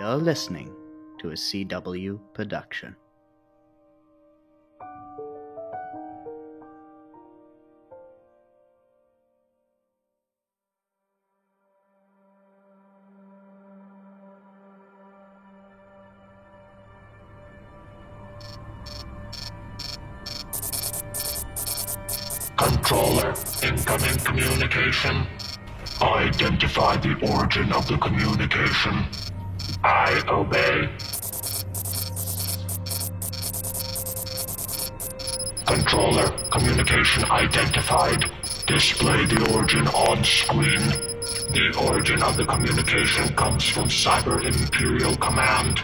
You're listening to a CW production. Controller, incoming communication. Identify the origin of the communication. I obey. Controller, communication identified. Display the origin on screen. The origin of the communication comes from Cyber Imperial Command.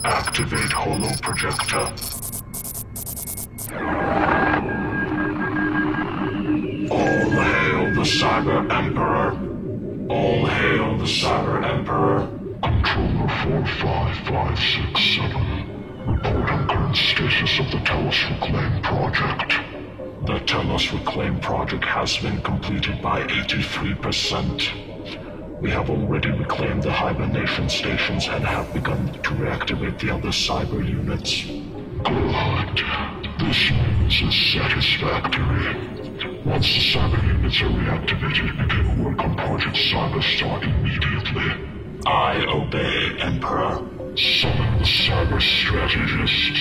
Activate Holo Projector. All hail the Cyber Emperor. All hail the Cyber Emperor. Controller 45567. Reporting current status of the Telos Reclaim Project. The Telos Reclaim Project has been completed by 83%. We have already reclaimed the hibernation stations and have begun to reactivate the other cyber units. Good. This means it's satisfactory. Once the cyber units are reactivated, begin work on Project Cyberstar immediately. I obey, Emperor. Summon the Cyber Strategist.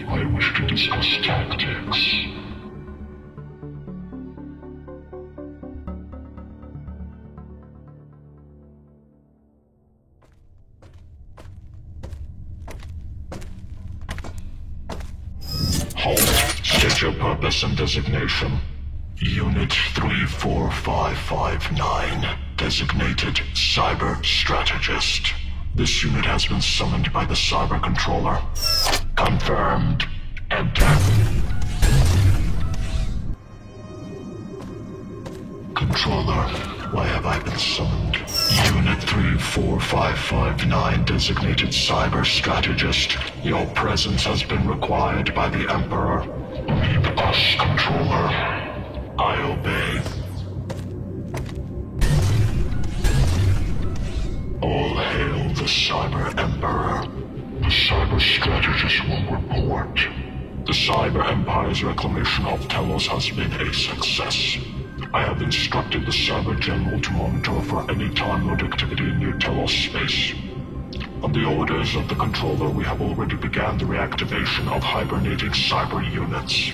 I wish to discuss tactics. Halt. State your purpose and designation. Unit 34559, designated Cyber Strategist. This unit has been summoned by the Cyber Controller. Confirmed. Enter. Controller, why have I been summoned? Unit 34559, designated Cyber Strategist. Your presence has been required by the Emperor. Lead us, Controller. I obey. All hail the Cyber Emperor. The Cyber Strategist will report. The Cyber Empire's reclamation of Telos has been a success. I have instructed the Cyber General to monitor for any Time Lord activity near Telos space. On the orders of the Controller, we have already begun the reactivation of hibernating cyber units.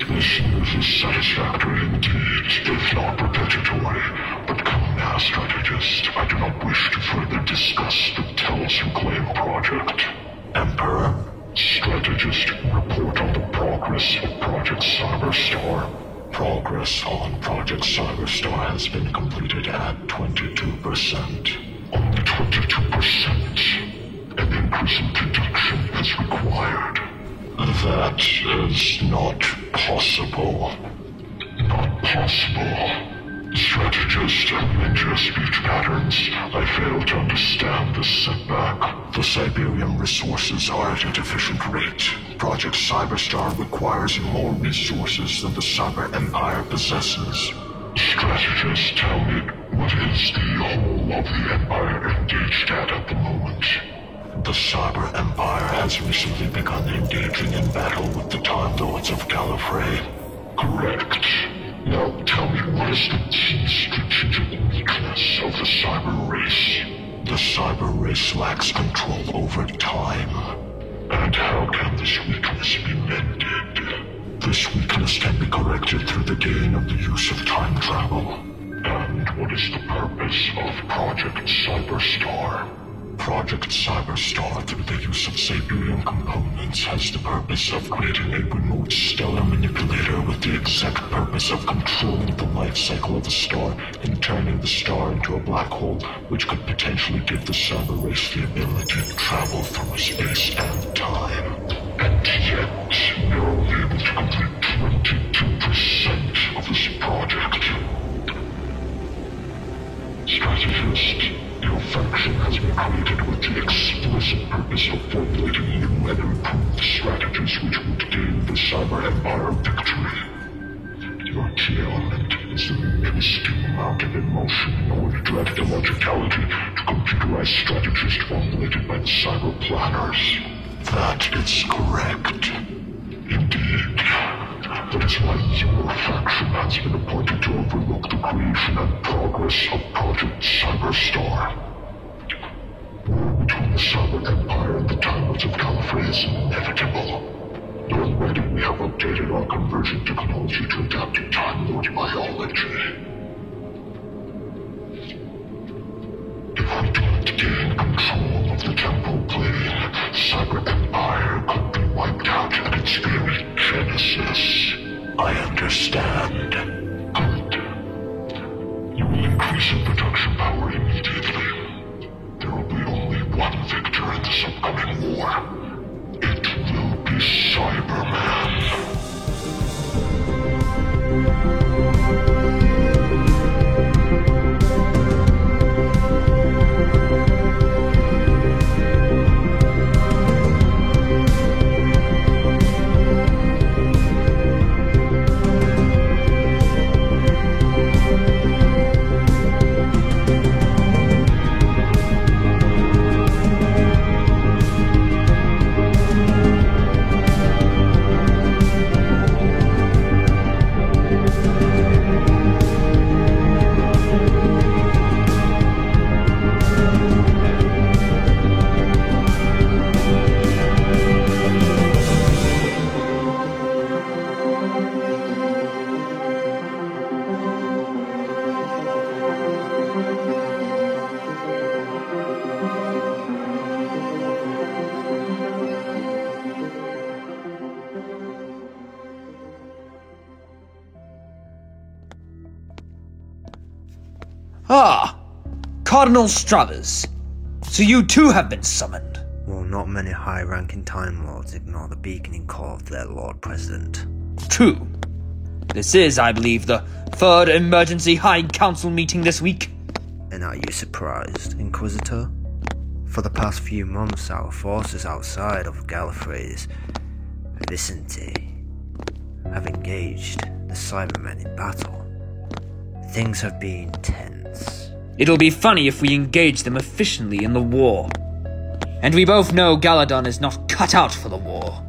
This news is satisfactory indeed, if not perpetuatory, but come now, Strategist, I do not wish to further discuss the Telos Reclaim Project. Emperor, Strategist, report on the progress of Project Cyberstar. Progress on Project Cyberstar has been completed at 22%. Only 22%. An increase in production is required. That is not possible. Not possible. Strategist, amend your speech patterns. I fail to understand this setback. The Siberian resources are at a deficient rate. Project Cyberstar requires more resources than the Cyber Empire possesses. Strategist, tell me, what is the whole of the Empire engaged at the moment? The Cyber Empire has recently begun engaging in battle with the Time Lords of Gallifrey. Correct. Now tell me, what is the key strategic weakness of the cyber race? The cyber race lacks control over time. And how can this weakness be mended? This weakness can be corrected through the gain of the use of time travel. And what is the purpose of Project Cyberstar? Project Cyberstar, through the use of Siberian components, has the purpose of creating a remote stellar manipulator with the exact purpose of controlling the life cycle of the star and turning the star into a black hole, which could potentially give the cyber race the ability to travel through space and time. And yet, we're only able to complete 22% of this project. Strategist, your function has been created with the explicit purpose of formulating new and improved strategies which would gain the Cyber Empire victory. Your key element is the minuscule amount of emotion in order to add illogicality to computerized strategist formulated by the cyber planners. That is correct. Indeed. That is why your faction has been appointed to overlook the creation and progress of Project Cyberstar. War between the Cyber Empire and the Time Lords of Gallifrey is inevitable. Already we have updated our conversion technology to adapt to Time Lord biology. If we don't gain control of the temporal plane, the Cyber Empire could be wiped out at its very genesis. I understand. Good. You will increase your production power immediately. There will be only one victor in this upcoming war. It will be Cyberman. Ah! Cardinal Stravers. So you too have been summoned. Well, not many high-ranking Time Lords ignore the beaconing call of their Lord President. True. This is, I believe, the third emergency High Council meeting this week. And are you surprised, Inquisitor? For the past few months, our forces outside of Gallifrey's vicinity have engaged the Cybermen in battle. Things have been tense. It'll be funny if we engage them efficiently in the war. And we both know Galadon is not cut out for the war.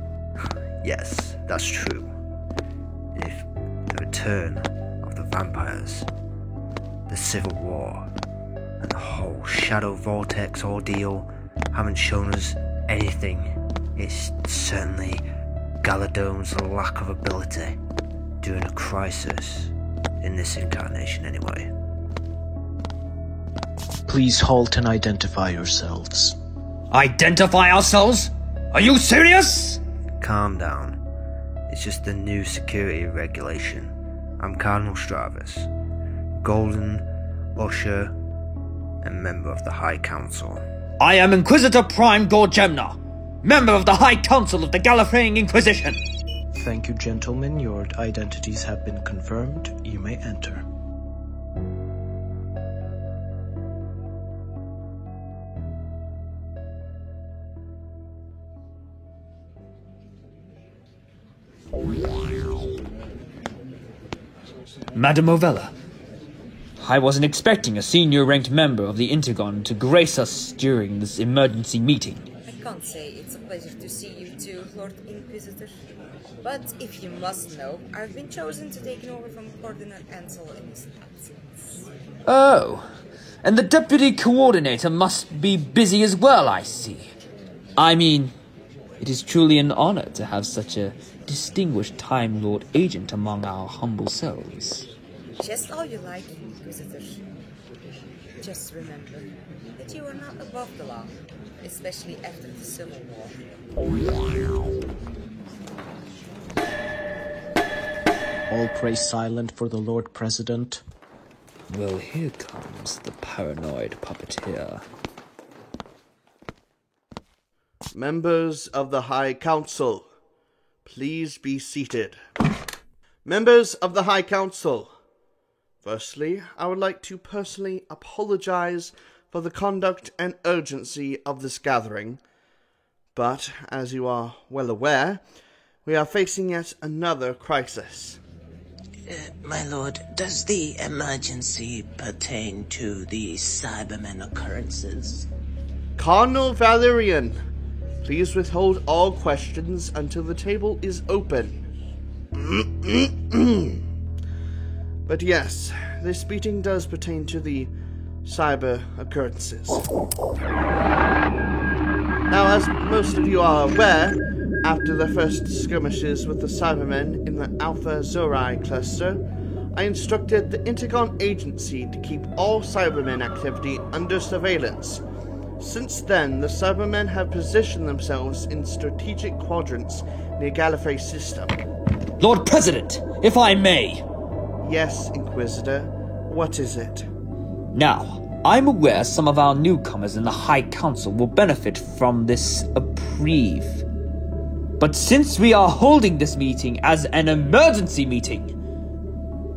Yes, that's true. If the return of the vampires, the Civil War, and the whole Shadow Vortex ordeal haven't shown us anything, it's certainly Galadon's lack of ability during a crisis, in this incarnation anyway. Please halt and identify yourselves. Identify ourselves? Are you serious? Calm down. It's just a new security regulation. I'm Cardinal Stravers, Golden Usher, and member of the High Council. I am Inquisitor Prime Gorgemna, member of the High Council of the Gallifreyan Inquisition. Thank you, gentlemen. Your identities have been confirmed. You may enter. Madame Ovella, I wasn't expecting a senior-ranked member of the Intergon to grace us during this emergency meeting. I can't say it's a pleasure to see you too, Lord Inquisitor. But if you must know, I've been chosen to take over from Cardinal Ansel in his absence. Oh, and the Deputy Coordinator must be busy as well, I see. I mean, it is truly an honor to have such a distinguished Time Lord agent among our humble selves. Just how you like, Inquisitor. Just remember that you are not above the law, especially after the Civil War. All pray silent for the Lord President. Well, here comes the paranoid puppeteer. Members of the High Council, please be seated. Members of the High Council, firstly, I would like to personally apologize for the conduct and urgency of this gathering. But, as you are well aware, we are facing yet another crisis. My lord, does the emergency pertain to the Cybermen occurrences? Cardinal Valerian, please withhold all questions until the table is open. But yes, this meeting does pertain to the cyber occurrences. Now, as most of you are aware, after the first skirmishes with the Cybermen in the Alpha Zorai cluster, I instructed the Intercon Agency to keep all Cybermen activity under surveillance. Since then, the Cybermen have positioned themselves in strategic quadrants near Gallifrey's system. Lord President, if I may. Yes, Inquisitor. What is it? Now, I'm aware some of our newcomers in the High Council will benefit from this reprieve. But since we are holding this meeting as an emergency meeting,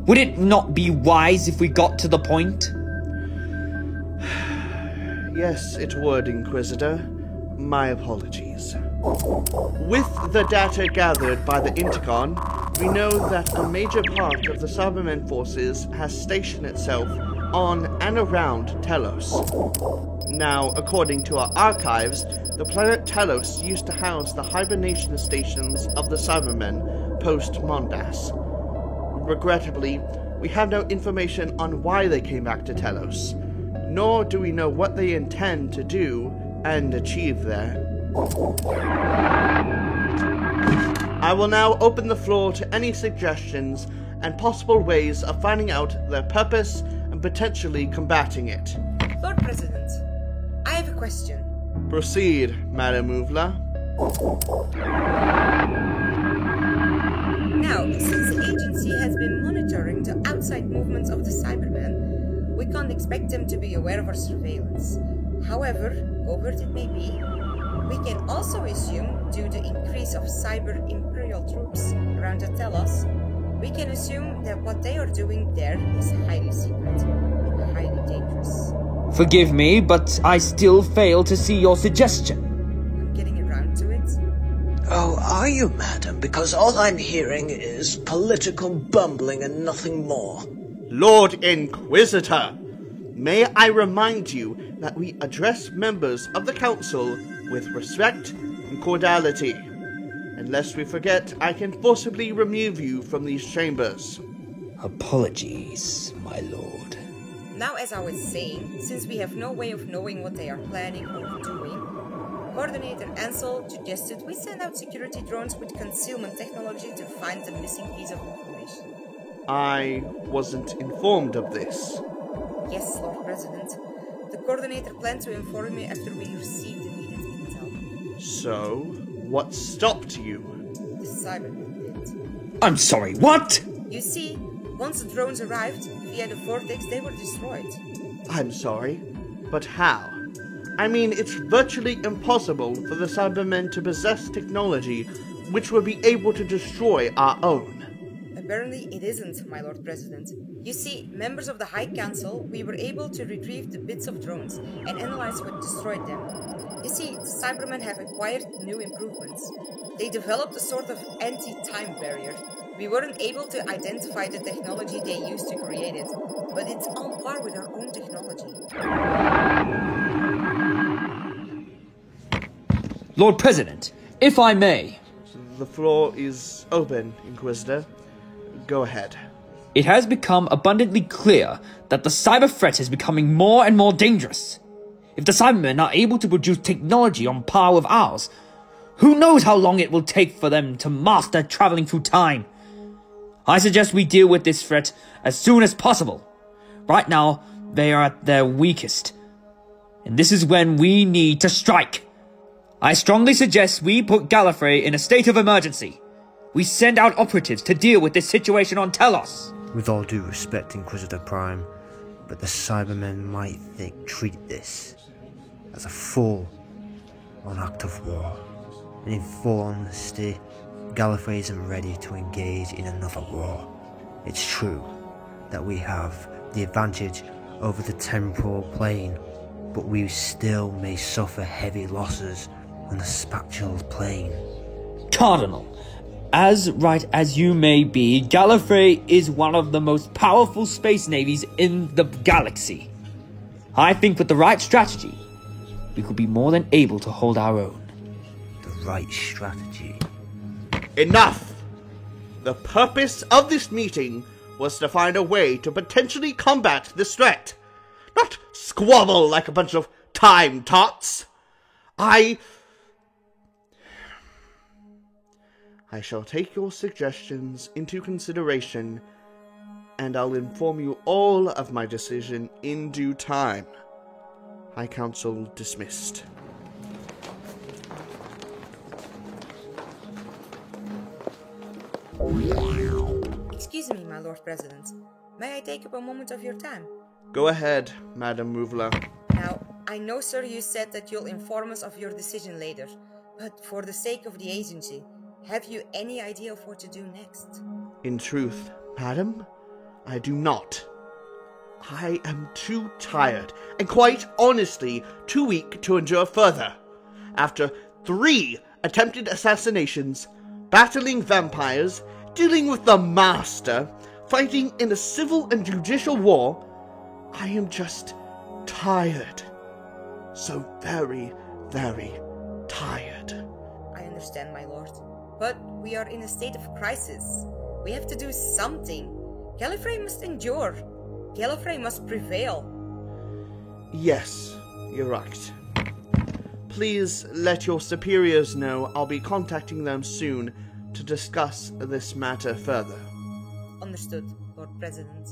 would it not be wise if we got to the point? Yes, it would, Inquisitor. My apologies. With the data gathered by the Intercon, we know that a major part of the Cybermen forces has stationed itself on and around Telos. Now, according to our archives, the planet Telos used to house the hibernation stations of the Cybermen post-Mondas. Regrettably, we have no information on why they came back to Telos, nor do we know what they intend to do and achieve there. I will now open the floor to any suggestions and possible ways of finding out their purpose and potentially combating it. Lord President, I have a question. Proceed, Madam Uvla. Now, since the agency has been monitoring the outside movements of the Cybermen, we can't expect them to be aware of our surveillance. However, overt it may be, we can also assume, due to increase of cyber imperial troops around the Telos, we can assume that what they are doing there is highly secret and highly dangerous. Forgive me, but I still fail to see your suggestion. I'm getting around to it. Oh, are you, madam? Because all I'm hearing is political bumbling and nothing more. Lord Inquisitor, may I remind you that we address members of the Council with respect and cordiality. Unless we forget, I can forcibly remove you from these chambers. Apologies, my lord. Now, as I was saying, since we have no way of knowing what they are planning or doing, Coordinator Ansel suggested we send out security drones with concealment technology to find the missing piece of information. I wasn't informed of this. Yes, Lord President. The Coordinator planned to inform me after we received the needed intel. So, what stopped you? The Cybermen did. I'm sorry, what? You see, once the drones arrived, via the vortex they were destroyed. I'm sorry, but how? I mean, it's virtually impossible for the Cybermen to possess technology which would be able to destroy our own. Apparently it isn't, my Lord President. You see, members of the High Council, we were able to retrieve the bits of drones and analyze what destroyed them. You see, the Cybermen have acquired new improvements. They developed a sort of anti-time barrier. We weren't able to identify the technology they used to create it, but it's on par with our own technology. Lord President, if I may. The floor is open, Inquisitor. Go ahead. It has become abundantly clear that the cyber threat is becoming more and more dangerous. If the Cybermen are able to produce technology on par with ours, who knows how long it will take for them to master traveling through time? I suggest we deal with this threat as soon as possible. Right now, they are at their weakest. And this is when we need to strike. I strongly suggest we put Gallifrey in a state of emergency. We send out operatives to deal with this situation on Telos. With all due respect, Inquisitor Prime, but the Cybermen might treat this as a full-on act of war. And in full honesty, Gallifrey isn't ready to engage in another war. It's true that we have the advantage over the temporal plane, but we still may suffer heavy losses on the spatial plane. Cardinal, As right as you may be, Gallifrey is one of the most powerful space navies in the galaxy. I think with the right strategy, we could be more than able to hold our own. The right strategy? Enough! The purpose of this meeting was to find a way to potentially combat this threat, not squabble like a bunch of time tots. I shall take your suggestions into consideration, and I'll inform you all of my decision in due time. High Council dismissed. Excuse me, my Lord President. May I take up a moment of your time? Go ahead, Madam Muvla. Now, I know, sir, you said that you'll inform us of your decision later, but for the sake of the agency, have you any idea of what to do next? In truth, madam, I do not. I am too tired, and quite honestly, too weak to endure further. After 3 attempted assassinations, battling vampires, dealing with the Master, fighting in a civil and judicial war, I am just tired. So very, very tired. I understand, my lord. But we are in a state of crisis. We have to do something. Gallifrey must endure. Gallifrey must prevail. Yes, you're right. Please let your superiors know I'll be contacting them soon to discuss this matter further. Understood, Lord President.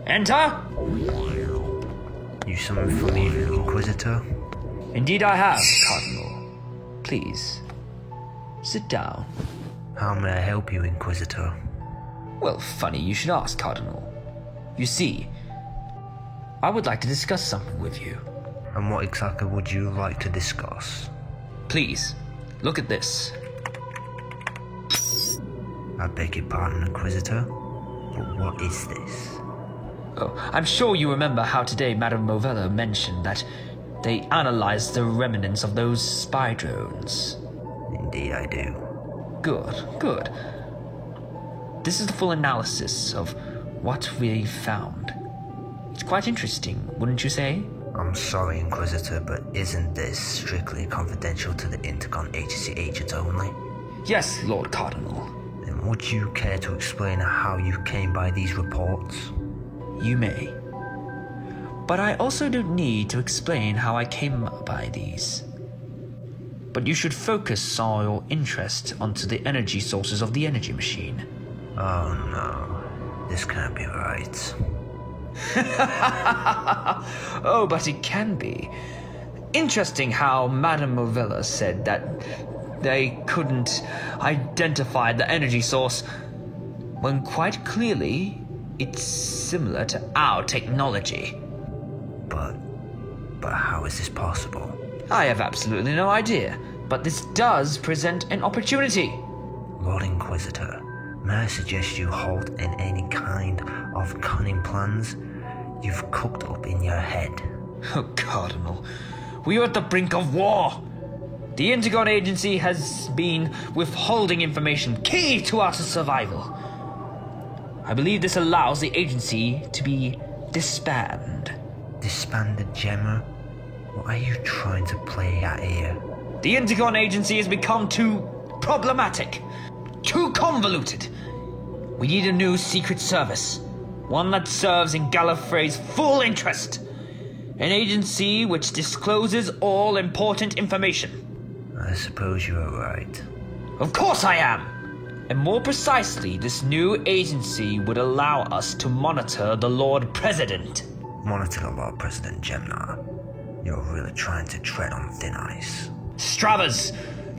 Enter! You summoned for me, Inquisitor? Indeed I have, Cardinal. Please, sit down. How may I help you, Inquisitor? Well, funny you should ask, Cardinal. You see, I would like to discuss something with you. And what exactly would you like to discuss? Please, look at this. I beg your pardon, Inquisitor, but what is this? Oh, I'm sure you remember how today Madame Movella mentioned that they analyzed the remnants of those spy drones. Indeed I do. Good, good. This is the full analysis of what we found. It's quite interesting, wouldn't you say? I'm sorry, Inquisitor, but isn't this strictly confidential to the Intercon Agency agents only? Yes, Lord Cardinal. Then would you care to explain how you came by these reports? You may. But I also don't need to explain how I came by these. But you should focus all your interest onto the energy sources of the energy machine. Oh no, this can't be right. Oh, but it can be. Interesting how Madame Movella said that they couldn't identify the energy source, when quite clearly it's similar to our technology. But how is this possible? I have absolutely no idea, but this does present an opportunity. Lord Inquisitor, may I suggest you halt in any kind of cunning plans you've cooked up in your head? Oh, Cardinal, we are at the brink of war. The Intercon Agency has been withholding information key to our survival. I believe this allows the agency to be disbanded. Disbanded, Gemma? What are you trying to play at here? The Intercon Agency has become too problematic, too convoluted. We need a new secret service, one that serves in Gallifrey's full interest. An agency which discloses all important information. I suppose you are right. Of course I am! And more precisely, this new agency would allow us to monitor the Lord President. Monitor the Lord President, Gemna. You're really trying to tread on thin ice. Stravers!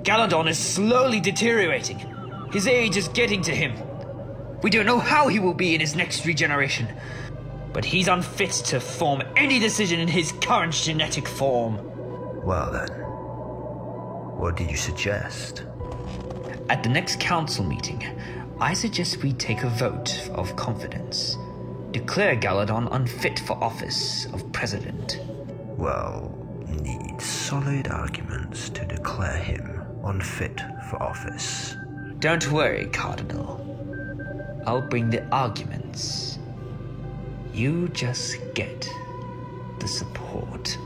Galadon is slowly deteriorating. His age is getting to him. We don't know how he will be in his next regeneration, but he's unfit to form any decision in his current genetic form. Well then, what did you suggest? At the next council meeting, I suggest we take a vote of confidence. Declare Galadon unfit for office of president. Well, need solid arguments to declare him unfit for office. Don't worry, Cardinal. I'll bring the arguments. You just get the support.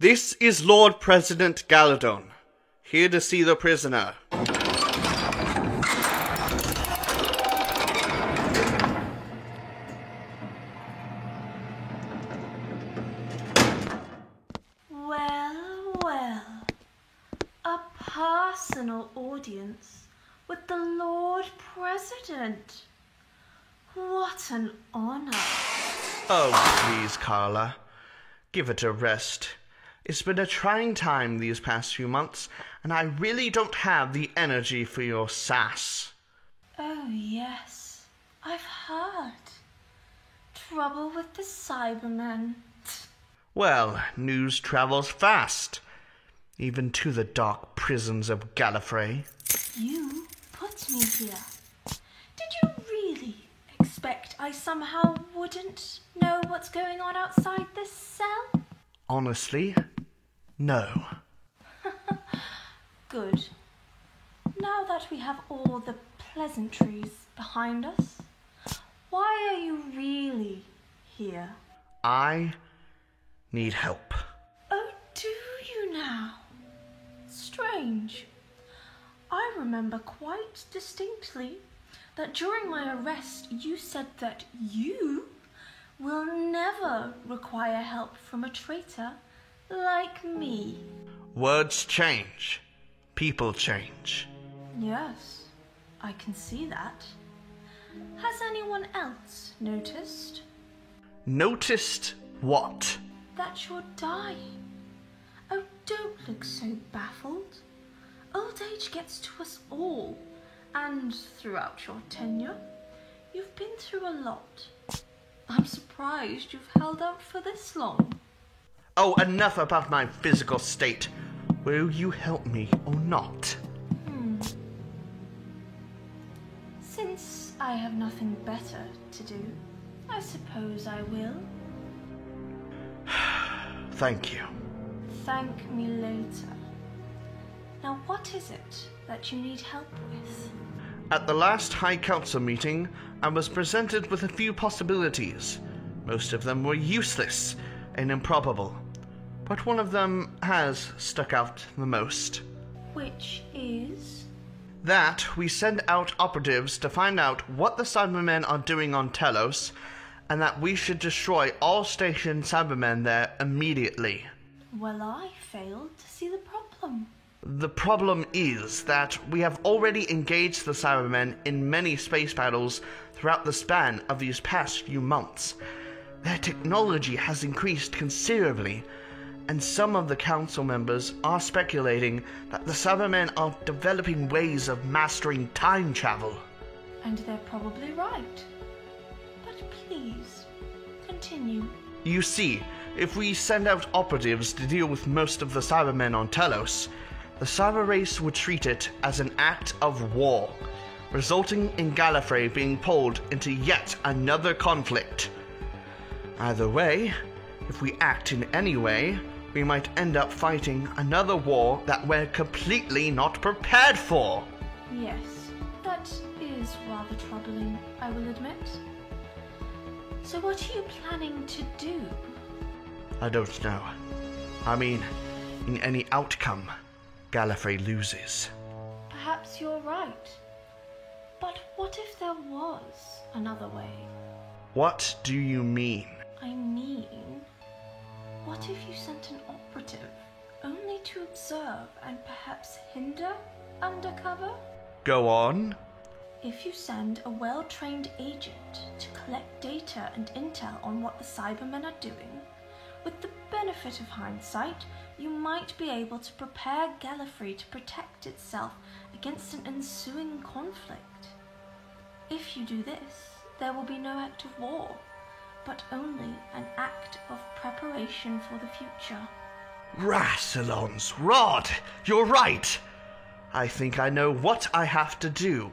This is Lord President Galadon, here to see the prisoner. Well, well. A personal audience with the Lord President. What an honor. Oh, please, Carla. Give it a rest. It's been a trying time these past few months, and I really don't have the energy for your sass. Oh, yes. I've heard. Trouble with the Cybermen. Well, news travels fast, even to the dark prisons of Gallifrey. You put me here. Did you really expect I somehow wouldn't know what's going on outside this cell? Honestly, no. Good. Now that we have all the pleasantries behind us, why are you really here? I need help. Oh, do you now? Strange. I remember quite distinctly that during my arrest you said that you will never require help from a traitor like me. Words change. People change. Yes, I can see that. Has anyone else noticed? Noticed what? That you're dying. Oh, don't look so baffled. Old age gets to us all, and throughout your tenure, you've been through a lot. I'm surprised you've held out for this long. Oh, enough about my physical state. Will you help me or not? Since I have nothing better to do, I suppose I will. Thank you. Thank me later. Now, what is it that you need help with? At the last High Council meeting, I was presented with a few possibilities. Most of them were useless and improbable, but one of them has stuck out the most. Which is? That we send out operatives to find out what the Cybermen are doing on Telos, and that we should destroy all stationed Cybermen there immediately. Well, I failed to see the problem. The problem is that we have already engaged the Cybermen in many space battles throughout the span of these past few months. Their technology has increased considerably, and some of the council members are speculating that the Cybermen are developing ways of mastering time travel. And they're probably right. But please, continue. You see, if we send out operatives to deal with most of the Cybermen on Telos, the Cyber race would treat it as an act of war, resulting in Gallifrey being pulled into yet another conflict. Either way, if we act in any way, we might end up fighting another war that we're completely not prepared for. Yes, that is rather troubling, I will admit. So what are you planning to do? I don't know. I mean, in any outcome, Gallifrey loses. Perhaps you're right. But what if there was another way? What do you mean? I mean, what if you sent an operative only to observe and perhaps hinder undercover? Go on. If you send a well-trained agent to collect data and intel on what the Cybermen are doing, with the benefit of hindsight, you might be able to prepare Gallifrey to protect itself against an ensuing conflict. If you do this, there will be no act of war, but only an act of preparation for the future. Rassilon's rod! You're right! I think I know what I have to do.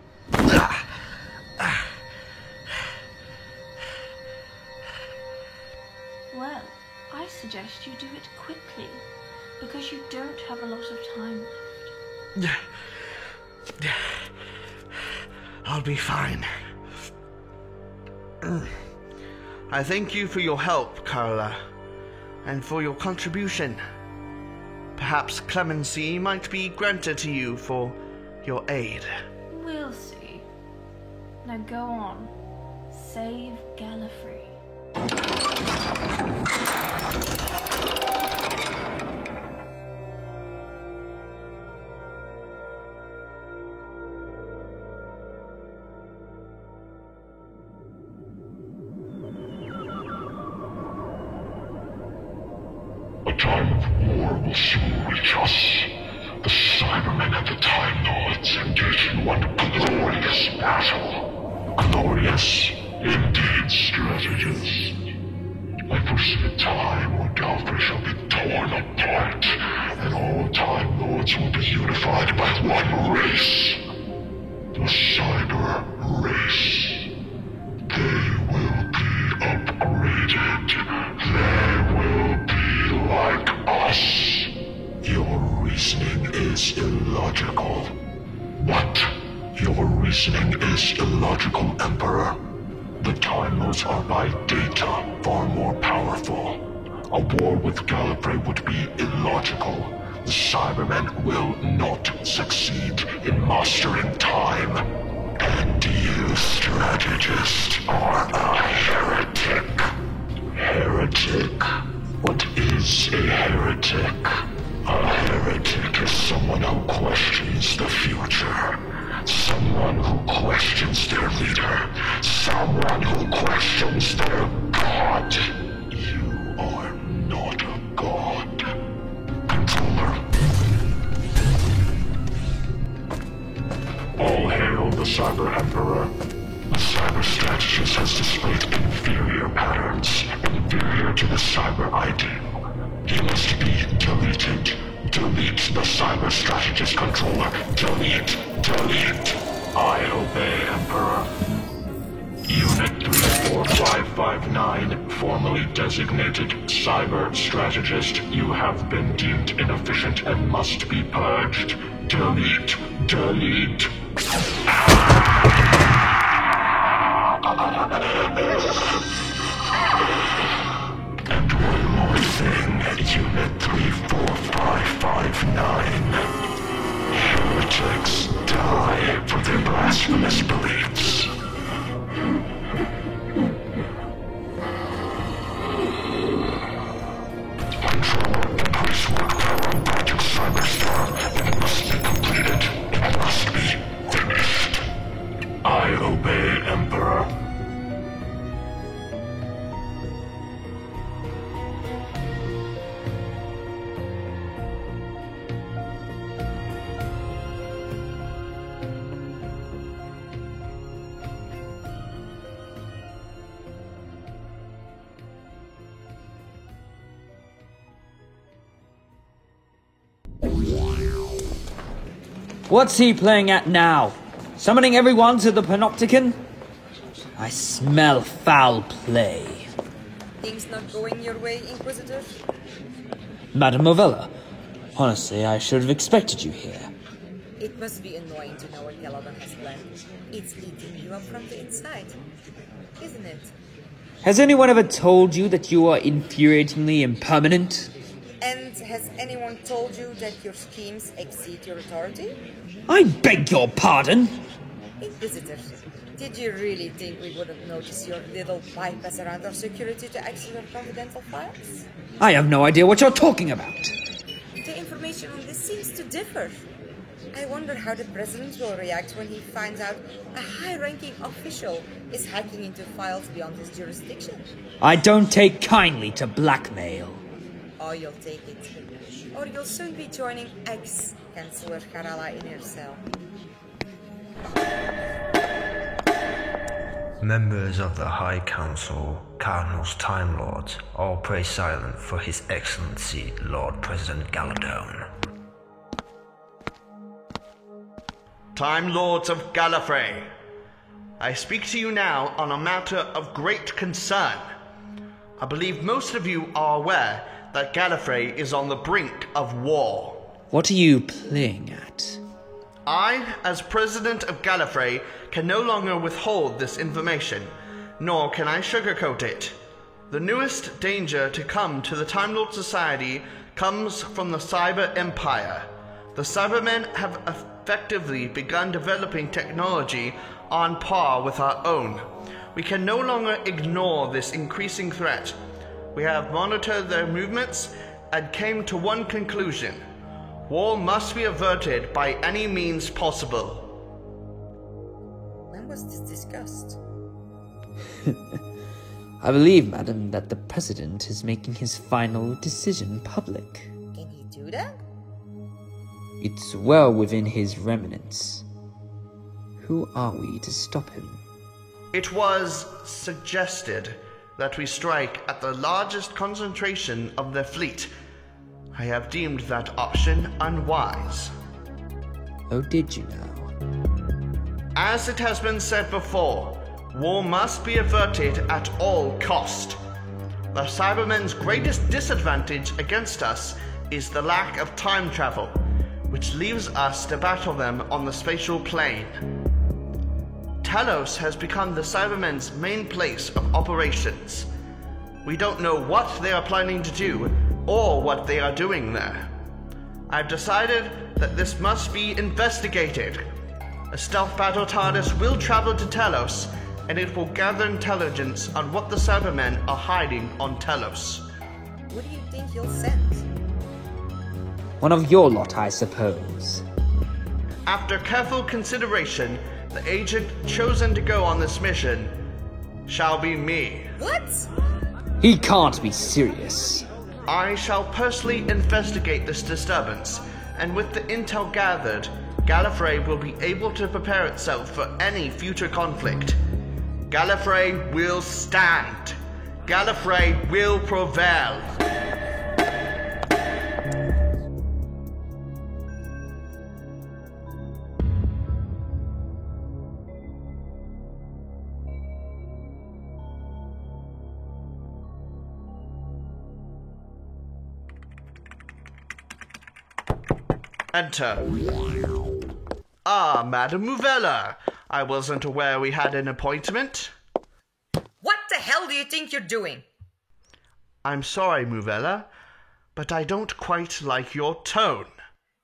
Well, I suggest you do it quickly, because you don't have a lot of time left. I'll be fine. I thank you for your help, Carla, and for your contribution. Perhaps clemency might be granted to you for your aid. We'll see. Now go on. Save Gallifrey. A time of war will soon reach us. The Cybermen and the Time Lords engage in one glorious battle. Glorious, indeed, strategist. I foresee a time when Gallifrey shall be torn apart, and all Time Lords will be unified by one race. The Cyber race. They will be upgraded. They will be like us. Your reasoning is illogical. What? Your reasoning is illogical, Emperor. The Time Lords are by data far more powerful. A war with Gallifrey would be illogical. The Cybermen will not succeed in mastering time. And you, strategist, are a heretic. Heretic? What is a heretic? A heretic is someone who questions the future. Someone who questions their leader. Someone who questions their god. You are not a god. Controller. All hail the Cyber Emperor. The Cyber Strategist has displayed inferior patterns, inferior to the Cyber ideal. He must be deleted. Delete the Cyber Strategist Controller. Delete. Delete. I obey, Emperor. Unit 34559, formerly designated Cyber Strategist, you have been deemed inefficient and must be purged. Delete. Delete. And one more thing, Unit 34559. Heretics die for their blasphemous beliefs. Control the pre-work power on Project Cyberstar. It must be completed. It must be finished. I obey, Emperor. What's he playing at now? Summoning everyone to the Panopticon? I smell foul play. Things not going your way, Inquisitor? Madame Movella, honestly, I should have expected you here. It must be annoying to know what Caliban has planned. It's eating you up from the inside, isn't it? Has anyone ever told you that you are infuriatingly impermanent? And has anyone told you that your schemes exceed your authority? I beg your pardon? Inquisitor, did you really think we wouldn't notice your little bypass around our security to access our confidential files? I have no idea what you're talking about. The information on this seems to differ. I wonder how the President will react when he finds out a high-ranking official is hacking into files beyond his jurisdiction. I don't take kindly to blackmail. Oh, you'll take it. Or you'll soon be joining ex-Chancellor Harala in her cell. Members of the High Council, Cardinals, Time Lords, all pray silent for His Excellency Lord President Galadone. Time Lords of Gallifrey, I speak to you now on a matter of great concern. I believe most of you are aware that Gallifrey is on the brink of war. What are you playing at? I, as President of Gallifrey, can no longer withhold this information, nor can I sugarcoat it. The newest danger to come to the Time Lord Society comes from the Cyber Empire. The Cybermen have effectively begun developing technology on par with our own. We can no longer ignore this increasing threat. We have monitored their movements and came to one conclusion. War must be averted by any means possible. When was this discussed? I believe, madam, that the President is making his final decision public. Can he do that? It's well within his remnants. Who are we to stop him? It was suggested that we strike at the largest concentration of their fleet. I have deemed that option unwise. Oh, did you now? As it has been said before, war must be averted at all cost. The Cybermen's greatest disadvantage against us is the lack of time travel, which leaves us to battle them on the spatial plane. Telos has become the Cybermen's main place of operations. We don't know what they are planning to do, or what they are doing there. I've decided that this must be investigated. A stealth battle TARDIS will travel to Telos, and it will gather intelligence on what the Cybermen are hiding on Telos. Who do you think you'll send? One of your lot, I suppose. After careful consideration, the agent chosen to go on this mission shall be me. What? He can't be serious. I shall personally investigate this disturbance, and with the intel gathered, Gallifrey will be able to prepare itself for any future conflict. Gallifrey will stand. Gallifrey will prevail. Enter. Ah, Madame Muvella. I wasn't aware we had an appointment. What the hell do you think you're doing? I'm sorry, Muvella, but I don't quite like your tone.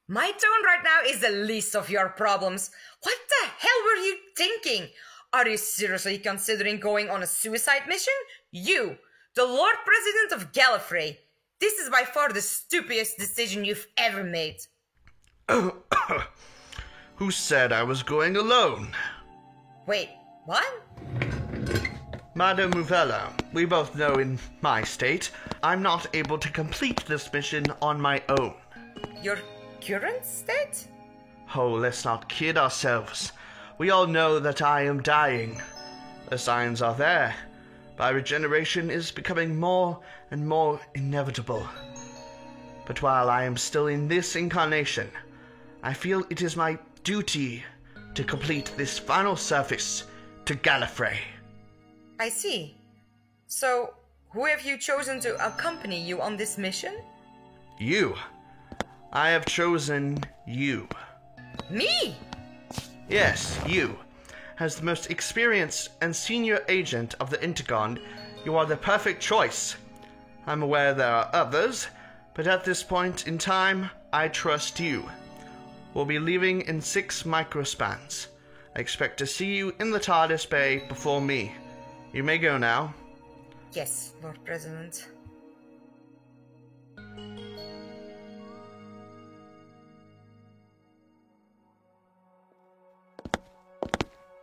My tone right now is the least of your problems. What the hell were you thinking? Are you seriously considering going on a suicide mission? You, the Lord President of Gallifrey. This is by far the stupidest decision you've ever made. Who said I was going alone? Wait, what? Madame Muvella, we both know in my state, I'm not able to complete this mission on my own. Your current state? Oh, let's not kid ourselves. We all know that I am dying. The signs are there. My regeneration is becoming more and more inevitable. But while I am still in this incarnation, I feel it is my duty to complete this final service to Gallifrey. I see. So, who have you chosen to accompany you on this mission? You. I have chosen you. Me? Yes, you. As the most experienced and senior agent of the Intergon, you are the perfect choice. I'm aware there are others, but at this point in time, I trust you. We'll be leaving in 6 microspans. I expect to see you in the TARDIS bay before me. You may go now. Yes, Lord President.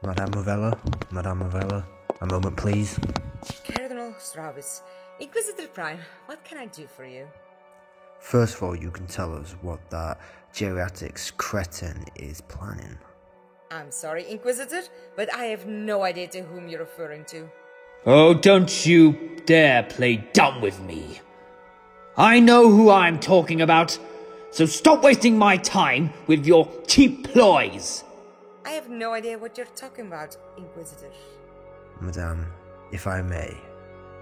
Madame Muvella, a moment please. Cardinal Straubus, Inquisitor Prime, what can I do for you? First of all, you can tell us what that geriatrics cretin is planning. I'm sorry, Inquisitor, but I have no idea to whom you're referring to. Oh, don't you dare play dumb with me. I know who I'm talking about, so stop wasting my time with your cheap ploys. I have no idea what you're talking about, Inquisitor. Madame, if I may,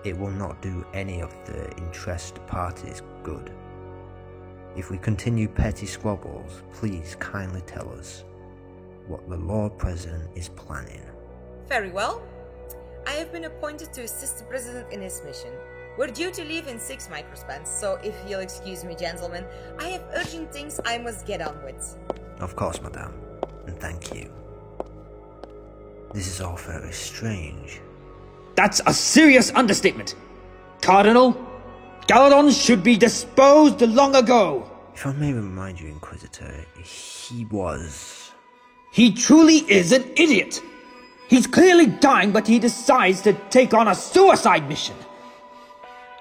it will not do any of the interested parties good. If we continue petty squabbles, please kindly tell us what the Lord President is planning. Very well. I have been appointed to assist the President in his mission. We're due to leave in 6 microspans, so if you'll excuse me, gentlemen, I have urgent things I must get on with. Of course, Madame, and thank you. This is all very strange. That's a serious understatement. Cardinal, Galadon should be disposed long ago. If I may remind you, Inquisitor, He truly is an idiot. He's clearly dying, but he decides to take on a suicide mission.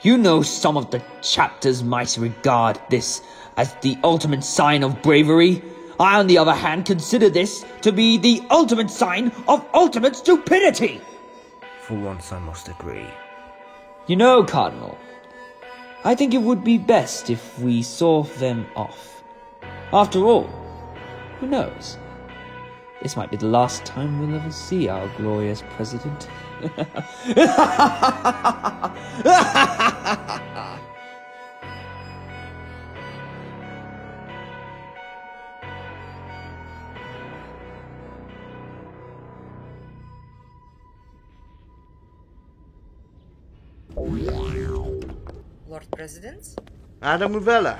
You know some of the chapters might regard this as the ultimate sign of bravery. I, on the other hand, consider this to be the ultimate sign of ultimate stupidity. For once, I must agree. You know, Cardinal, I think it would be best if we saw them off. After all, who knows? This might be the last time we'll ever see our glorious president. Lord President? Madam Uvella,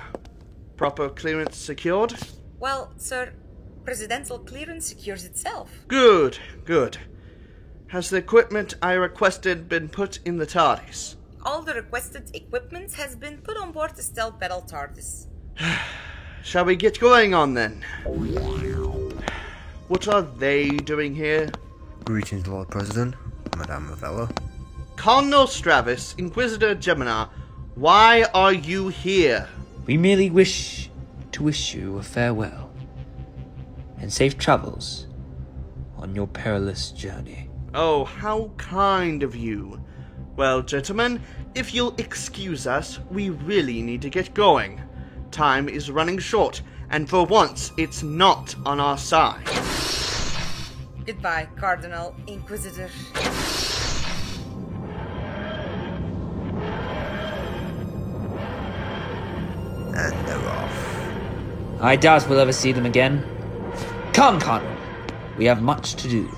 proper clearance secured? Well, sir, presidential clearance secures itself. Good, good. Has the equipment I requested been put in the TARDIS? All the requested equipment has been put on board the stealth battle TARDIS. Shall we get going on then? What are they doing here? Greetings, Lord President, Madame Ravella. Cardinal Stravis, Inquisitor Gemina, why are you here? We merely wish to wish you a farewell and safe travels on your perilous journey. Oh, how kind of you. Well, gentlemen, if you'll excuse us, we really need to get going. Time is running short, and for once, it's not on our side. Goodbye, Cardinal Inquisitor. And they're off. I doubt we'll ever see them again. Come, Cardinal. We have much to do.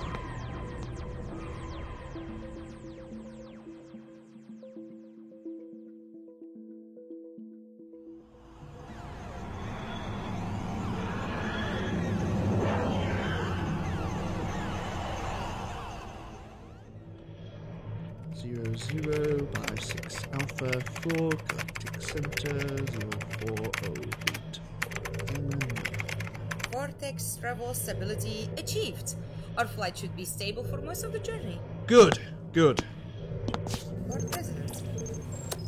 Zero by 6 Alpha 4 Galactic Center 0408. Vortex travel stability achieved. Our flight should be stable for most of the journey. Good, good. Lord President,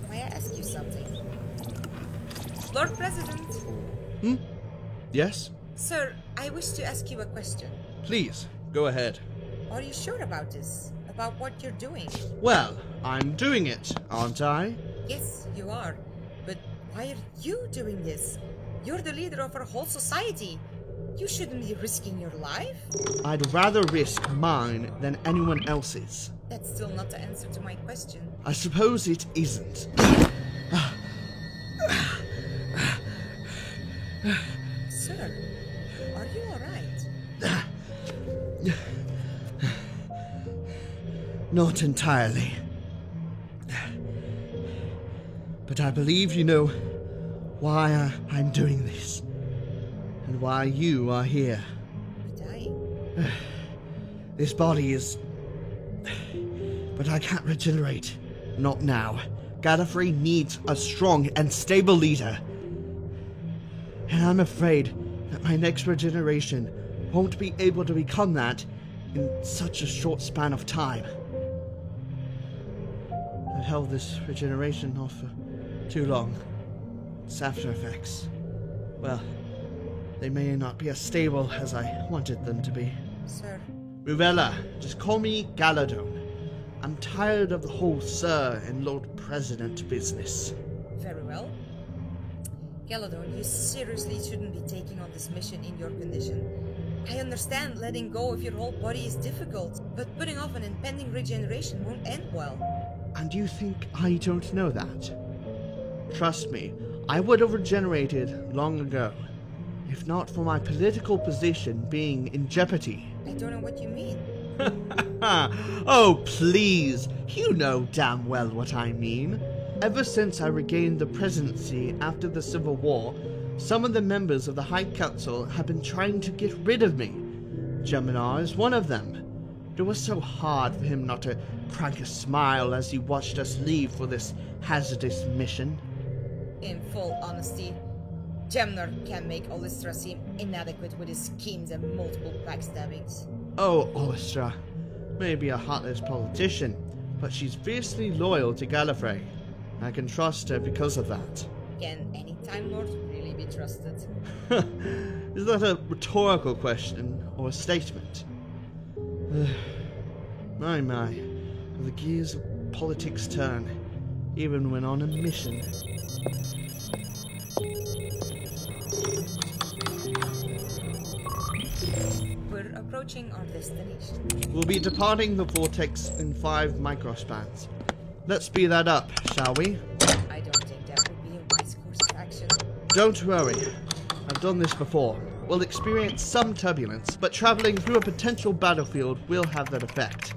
may I ask you something? Lord President? Yes? Sir, I wish to ask you a question. Please, go ahead. Are you sure about this? About what you're doing? Well, I'm doing it, aren't I? Yes, you are. But why are you doing this? You're the leader of our whole society. You shouldn't be risking your life. I'd rather risk mine than anyone else's. That's still not the answer to my question. I suppose it isn't. Sir, are you alright? Not entirely. But I believe you know why I'm doing this. And why you are here. Dying? This body is... But I can't regenerate. Not now. Gallifrey needs a strong and stable leader. And I'm afraid that my next regeneration won't be able to become that in such a short span of time. I've held this regeneration off for too long. its after effects, well, they may not be as stable as I wanted them to be. Sir. Ruvella, just call me Galadon. I'm tired of the whole Sir and Lord President business. Very well. Galadon, you seriously shouldn't be taking on this mission in your condition. I understand letting go of your whole body is difficult, but putting off an impending regeneration won't end well. And you think I don't know that? Trust me, I would have regenerated long ago, if not for my political position being in jeopardy. I don't know what you mean. Oh, please, you know damn well what I mean. Ever since I regained the presidency after the Civil War, some of the members of the High Council have been trying to get rid of me. Jem'Hadar is one of them. It was so hard for him not to crack a smile as he watched us leave for this hazardous mission. In full honesty, Jem'Hadar can make Olistra seem inadequate with his schemes and multiple backstabbings. Oh, Olistra may be a heartless politician, but she's fiercely loyal to Gallifrey. I can trust her because of that. Can any Time Lord really be trusted? Is that a rhetorical question or a statement? My, the gears of politics turn, even when on a mission. We're approaching our destination. We'll be departing the vortex in 5 microspans. Let's speed that up, shall we? I don't think that would be a wise course of action. Don't worry. I've done this before. We'll experience some turbulence, but traveling through a potential battlefield will have that effect.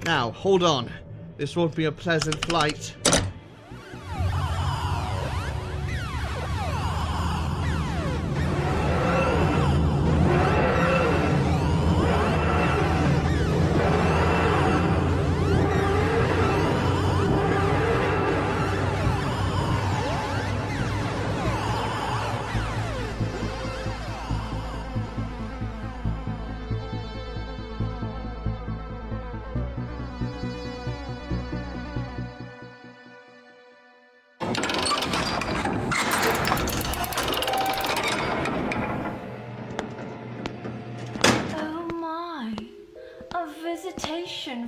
Now, hold on. This won't be a pleasant flight.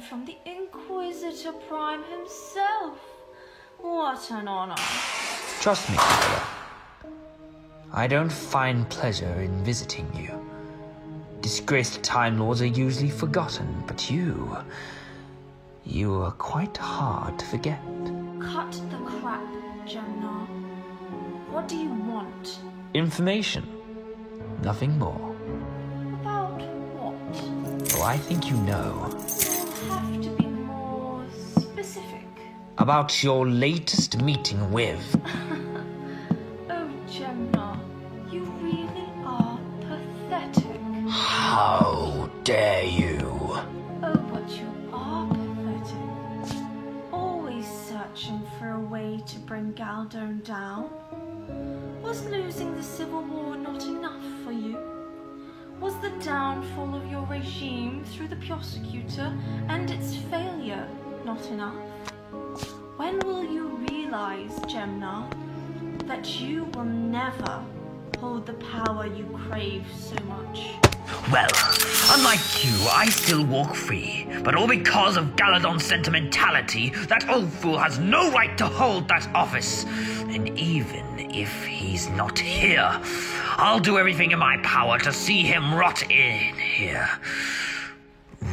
From the Inquisitor Prime himself. What an honor. Trust me, Tyler. I don't find pleasure in visiting you. Disgraced Time Lords are usually forgotten, but you are quite hard to forget. Cut the crap, Jem'Hadar. What do you want? Information. Nothing more. About what? Oh, I think you know. Have to be more specific. About your latest meeting with... Oh, Jem'Hadar, you really are pathetic. How dare you? Oh, but you are pathetic. Always searching for a way to bring Galdern down. Was losing the Civil War not enough for you? Was the downfall of your regime through the Prosecutor and its failure not enough? When will you realize, Jem'Hadar, that you will never hold the power you crave so much? Well, unlike you, I still walk free, but all because of Galadon's sentimentality. That old fool has no right to hold that office. And even if he's not here, I'll do everything in my power to see him rot in here.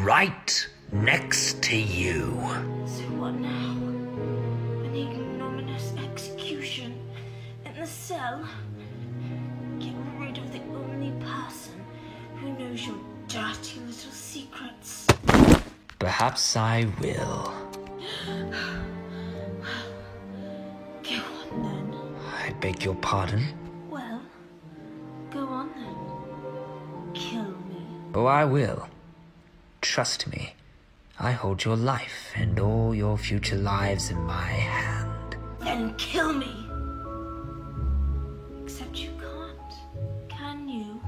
Right next to you. So what now? An ignominious execution in the cell? Get rid of the only person who knows your dirty little secrets. Perhaps I will. Go on then. I beg your pardon? Well, go on then. Kill me. Oh, I will. Trust me. I hold your life and all your future lives in my hand. Then kill me. Except you can't, can you?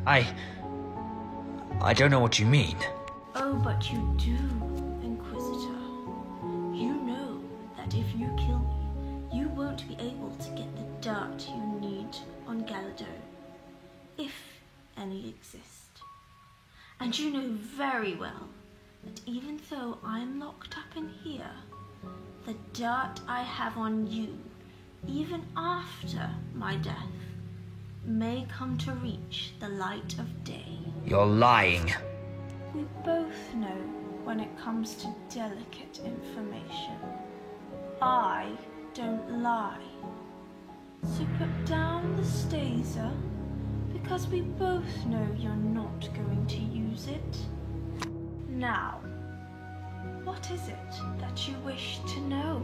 I don't know what you mean. Oh, but you do, Inquisitor. You know that if you kill me, you won't be able to get the dirt any exist. And you know very well that even though I'm locked up in here, the dirt I have on you, even after my death, may come to reach the light of day. You're lying. We both know when it comes to delicate information, I don't lie. So put down the staser, because we both know you're not going to use it. Now, what is it that you wish to know?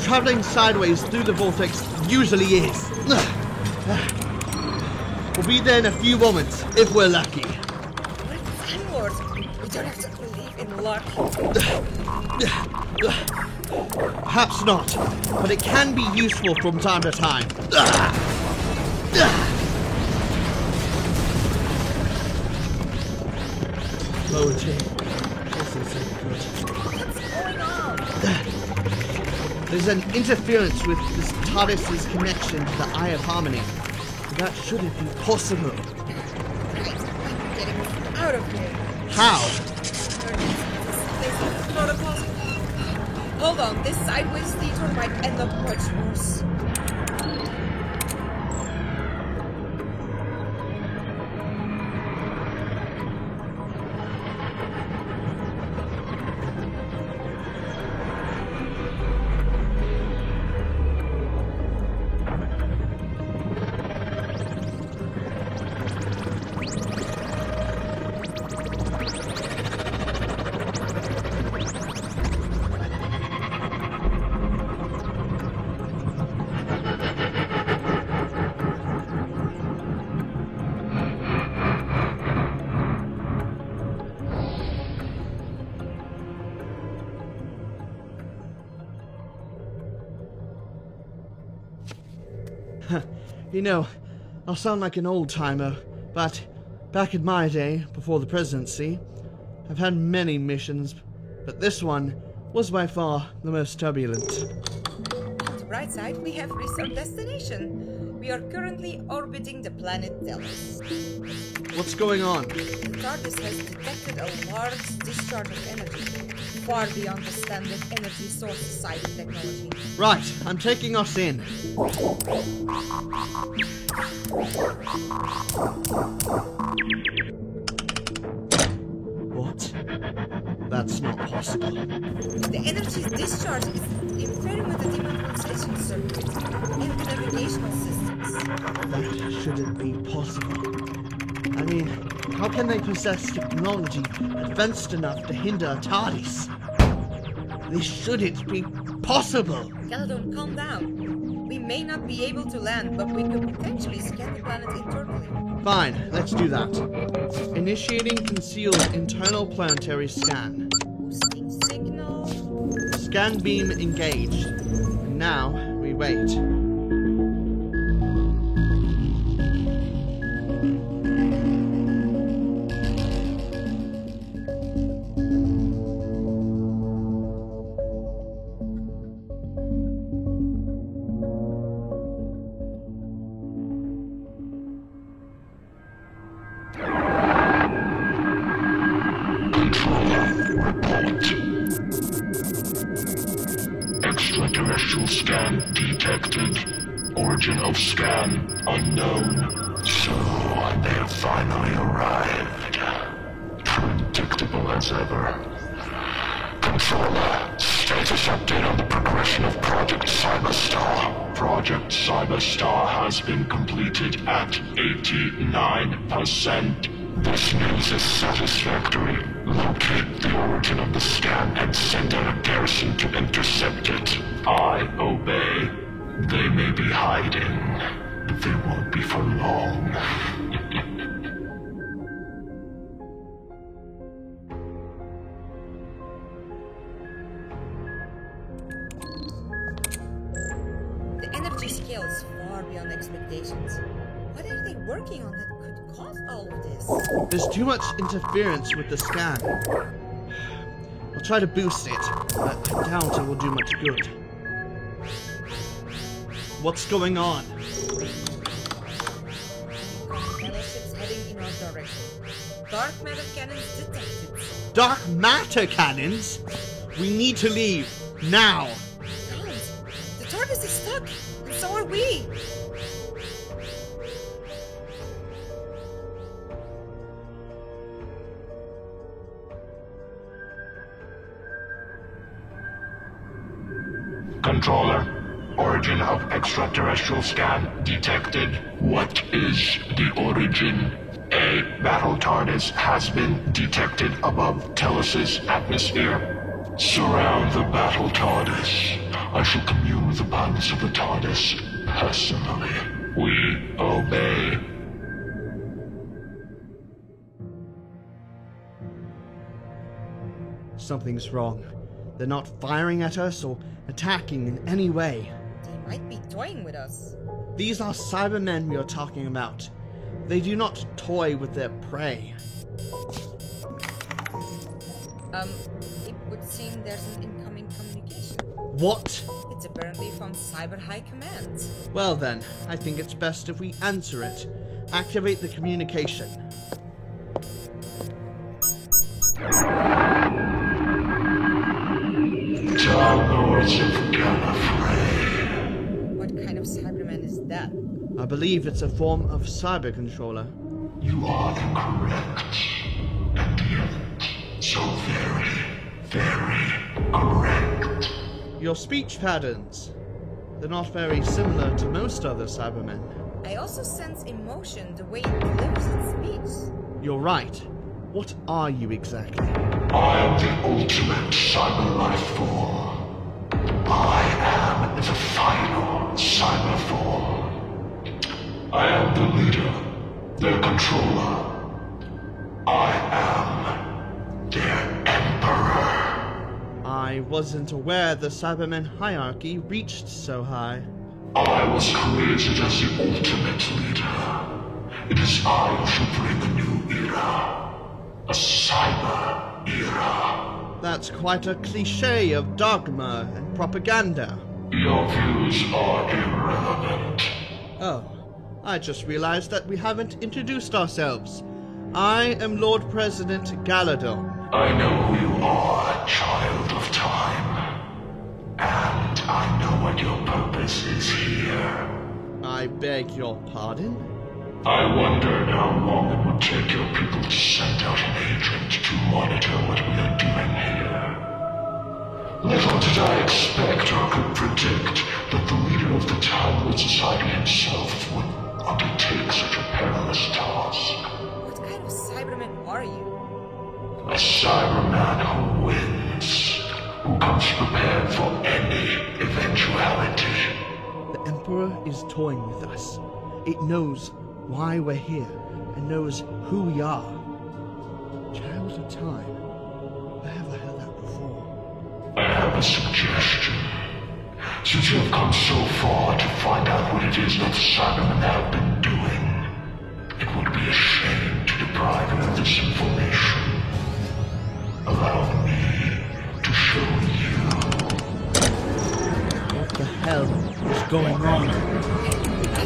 Traveling sideways through the vortex usually is. We'll be there in a few moments, if we're lucky. Time Lord, we don't have to believe in luck. Perhaps not, but it can be useful from time to time. Oh, Jane. What's going on? There's an interference with this TARDIS's connection to the Eye of Harmony. That shouldn't be possible. Right, I'm getting out of here. How? Protocols. Hold on, this sideways detour might end up much worse. You know, I'll sound like an old-timer, but back in my day, before the presidency, I've had many missions, but this one was by far the most turbulent. On the bright side, we have reached our destination. We are currently orbiting the planet Delos. What's going on? The TARDIS has detected a large discharge of energy, far beyond the standard energy source society technology. Right, I'm taking us in. What? That's not possible. The energy discharge is interfering with the demobilization circuit in the navigational systems. That shouldn't be possible. I mean, how can they possess technology advanced enough to hinder a TARDIS? This shouldn't be possible. Caledon, calm down. We may not be able to land, but we could potentially scan the planet internally. Fine, let's do that. Initiating concealed internal planetary scan. Boosting signal. Scan beam engaged. And now, we wait. Extraterrestrial scan detected. Origin of scan unknown. So they have finally arrived. Predictable as ever. Controller, status update on the progression of Project Cyberstar. Project Cyberstar has been completed at 89%. This news is satisfactory. Locate the origin of the scan and send out a garrison to intercept it. I obey. They may be hiding, but they won't be for long. scale is far beyond expectations. What are they working on that could cause all of this? There's too much interference with the scan. I'll try to boost it, but I doubt it will do much good. What's going on? Battleships heading in our direction. Dark matter cannons detected. Dark matter cannons? We need to leave, now! Don't! The TARDIS is stuck, and so are we! Controller, origin of extraterrestrial scan detected. What is the origin? A battle TARDIS has been detected above Telos' atmosphere. Surround the battle TARDIS. I shall commune with the pilots of the TARDIS personally. We obey. Something's wrong. They're not firing at us or attacking in any way. They might be toying with us. These are Cybermen we are talking about. They do not toy with their prey. It would seem there's an incoming communication. What? It's apparently from Cyber High Command. Well then, I think it's best if we answer it. Activate the communication. Lords of Gallifrey. What kind of Cyberman is that? I believe it's a form of cyber controller. You are incorrect. And yet, so very, very correct. Your speech patterns. They're not very similar to most other Cybermen. I also sense emotion the way it delivers its speech. You're right. What are you exactly? I am the ultimate cyber life form. I am the final cyber form. I am the leader, their controller. I am their emperor. I wasn't aware the Cybermen hierarchy reached so high. I was created as the ultimate leader. It is I who shall bring a new era. A cyber era. That's quite a cliché of dogma and propaganda. Your views are irrelevant. Oh, I just realized that we haven't introduced ourselves. I am Lord President Galadon. I know who you are, child of time. And I know what your purpose is here. I beg your pardon? I wondered how long it would take your people to send out an agent to monitor what we are doing here. Little did I expect or could predict that the leader of the Time Lord Society himself would undertake such a perilous task. What kind of Cyberman are you? A Cyberman who wins, who comes prepared for any eventuality. The Emperor is toying with us. It knows why we're here, and knows who we are. Child of Time. Where have I heard that before? I have a suggestion. Since you have come so far to find out what it is that the Cybermen have been doing, it would be a shame to deprive you of this information. Allow me to show you. What the hell is going on? I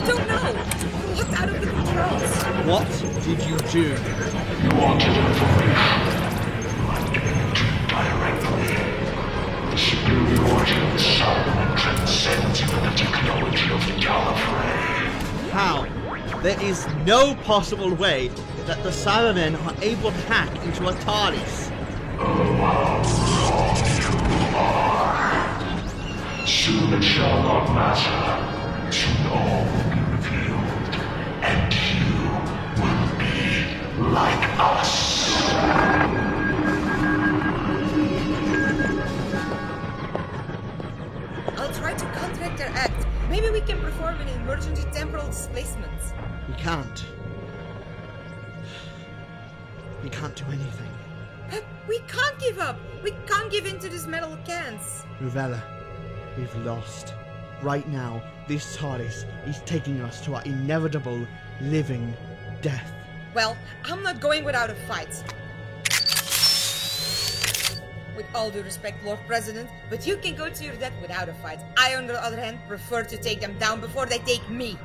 don't know. Looked out of the controls. What did you do? You wanted information. I'm giving it to you directly. The superiority of the Cybermen transcends even the technology of Gallifrey. How? There is no possible way that the Cybermen are able to hack into a TARDIS. Oh, how wrong you are. Soon it shall not matter. Soon all will be revealed. And you will be like us. I'll try to counteract their act. Maybe we can perform an emergency temporal displacement. We can't. We can't do anything. But we can't give up. We can't give in to these metal cans. Ruvella, we've lost. Right now, this TARDIS is taking us to our inevitable living death. Well, I'm not going without a fight. With all due respect, Lord President, but you can go to your death without a fight. I, on the other hand, prefer to take them down before they take me.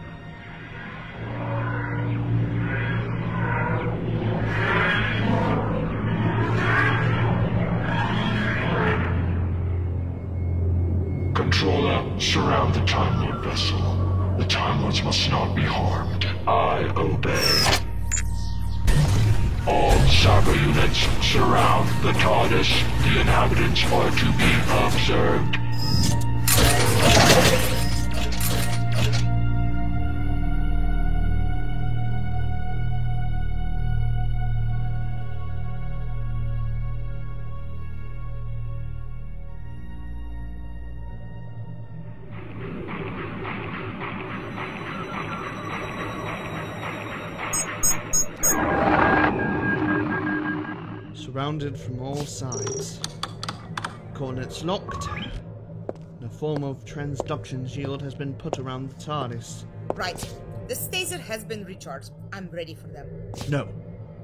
Controller, surround the Time Lord vessel. The Time Lords must not be harmed. I obey. All cyber units surround the TARDIS. The inhabitants are to be observed. Surrounded from all sides. Coordinates locked. A form of transduction shield has been put around the TARDIS. Right. The staser has been recharged. I'm ready for them. No.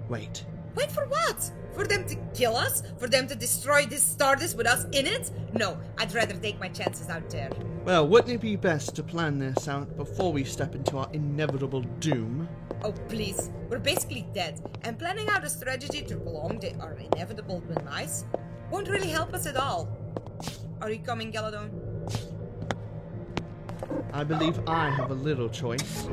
Wait. Wait for what? For them to kill us? For them to destroy this TARDIS with us in it? No, I'd rather take my chances out there. Well, wouldn't it be best to plan this out before we step into our inevitable doom? Oh, please. We're basically dead, and planning out a strategy to prolong our inevitable demise won't really help us at all. Are you coming, Galadon? I believe I have a little choice.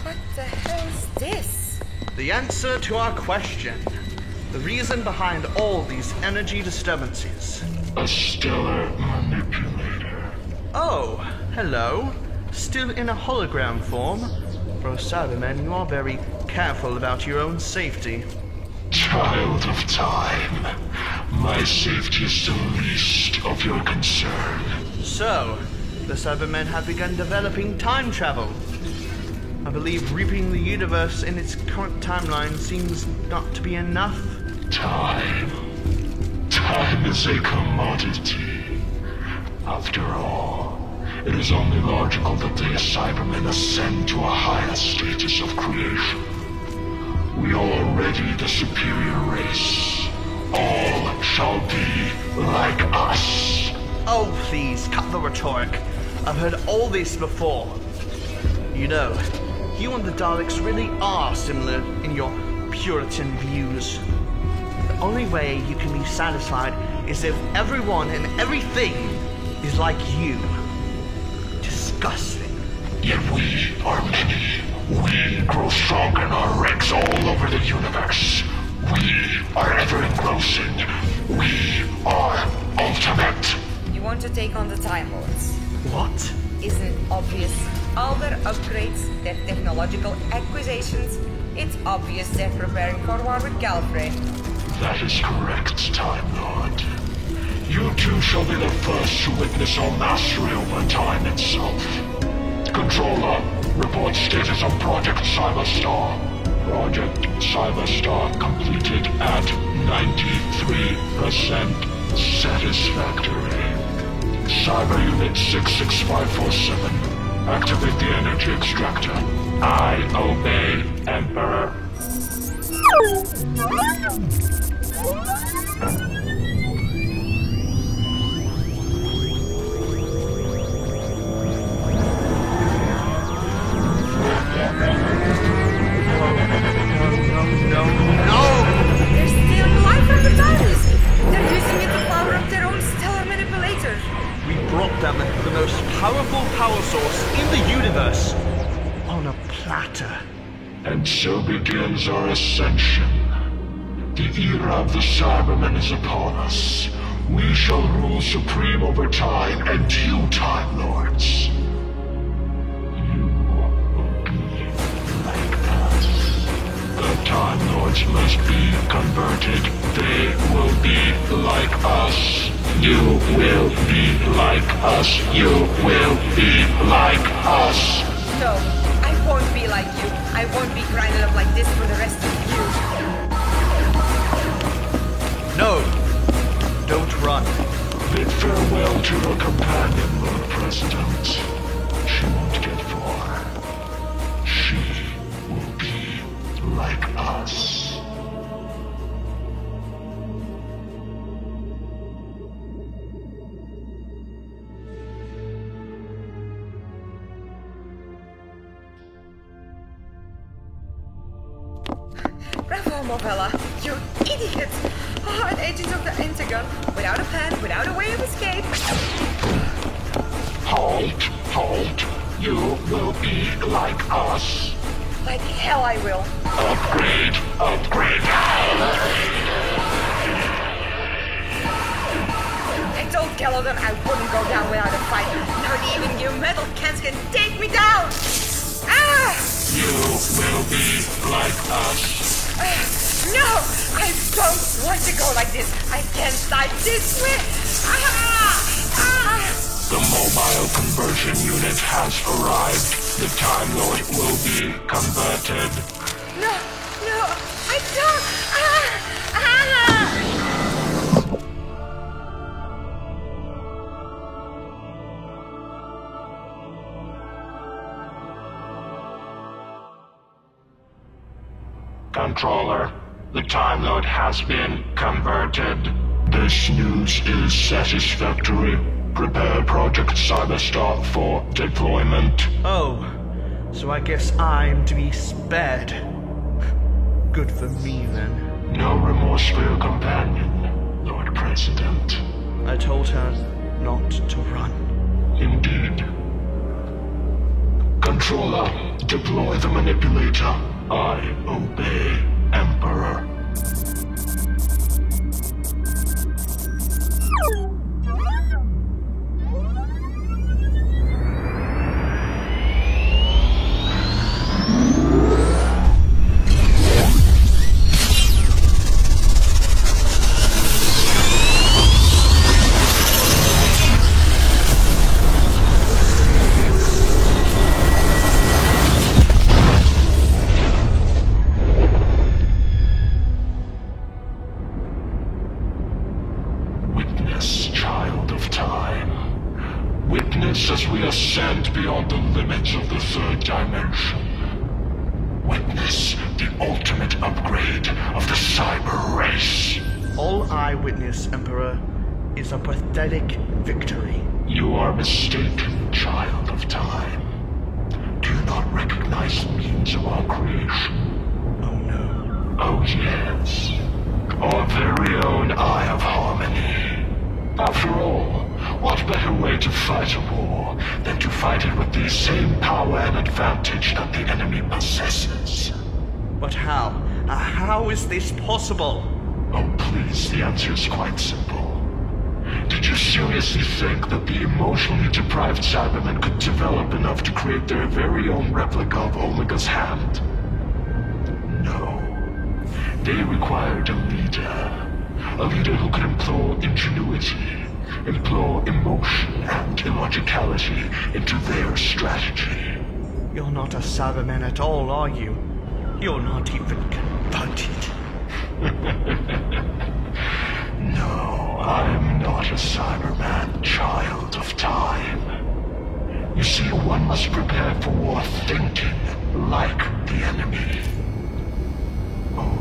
What the hell is this? The answer to our question. The reason behind all these energy disturbances. A stellar manipulator. Oh, hello. Still in a hologram form? For a Cyberman, you are very careful about your own safety. Child of time. My safety is the least of your concern. So, the Cybermen have begun developing time travel. I believe reaping the universe in its current timeline seems not to be enough. Time. Time is a commodity. After all, it is only logical that the Cybermen ascend to a higher status of creation. We are already the superior race. All shall be like us. Oh, please, cut the rhetoric. I've heard all this before. You know, you and the Daleks really are similar in your Puritan views. The only way you can be satisfied is if everyone and everything is like you. Disgusting. Yet we are many. We grow strong in our ranks all over the universe. We are ever engrossing. We are ultimate. You want to take on the Time Lords? What? Isn't it obvious? All their upgrades, their technological acquisitions, it's obvious they're preparing for war with Gallifrey. That is correct, Time Lord. You two shall be the first to witness our mastery over time itself. Controller, report status of Project Cyberstar. Project Cyberstar completed at 93% satisfactory. Cyber Unit 66547. Activate the energy extractor. I obey, Emperor. No! They're stealing life from the TARDIS! They're using it to power up their own stellar manipulator! We brought them the most powerful power source in the universe on a platter. And so begins our ascension. The era of the Cybermen is upon us. We shall rule supreme over time, and you, Time Lords. You will be like us. The Time Lords must be will be like us. You will be like us. No, I won't be like you. I won't be grinded up like this for the rest of you. No! Don't run. Bid farewell to your companion, Lord President. She won't get far. She will be like us. Bravo, Movella. You idiot! Oh, an agent of the Intergun. Without a plan, without a way of escape. Halt! Halt! You will be like us. Like hell I will. Upgrade! Upgrade! I told Caledon I wouldn't go down without a fight. Not even your metal cans can take me down! Ah! You will be like us. No! I don't want to go like this. I can't die this way. The mobile conversion unit has arrived. The Time Lord will be converted. No, I don't. Controller, the Time Lord has been converted. This news is satisfactory. Prepare Project Cyberstar for deployment. Oh, so I guess I'm to be spared. Good for me, then. No remorse for your companion, Lord President. I told her not to run. Indeed. Controller, deploy the manipulator. I obey, Emperor. As we ascend beyond the limits of the third dimension. Witness the ultimate upgrade of the cyber race. All I witness, Emperor, is a pathetic victory. You are mistaken, child of time. Do you not recognize the means of our creation? Oh no. Oh yes. Our very own Eye of Harmony. After all, what better way to fight a war than to fight it with the same power and advantage that the enemy possesses? But how? How is this possible? Oh please, the answer is quite simple. Did you seriously think that the emotionally deprived Cybermen could develop enough to create their very own replica of Omega's hand? No. They required a leader. A leader who could employ ingenuity, employ emotion and illogicality into their strategy. You're not a Cyberman at all, are you? You're not even converted. No, I'm not a Cyberman, child of time. You see, one must prepare for war thinking like the enemy. Oh,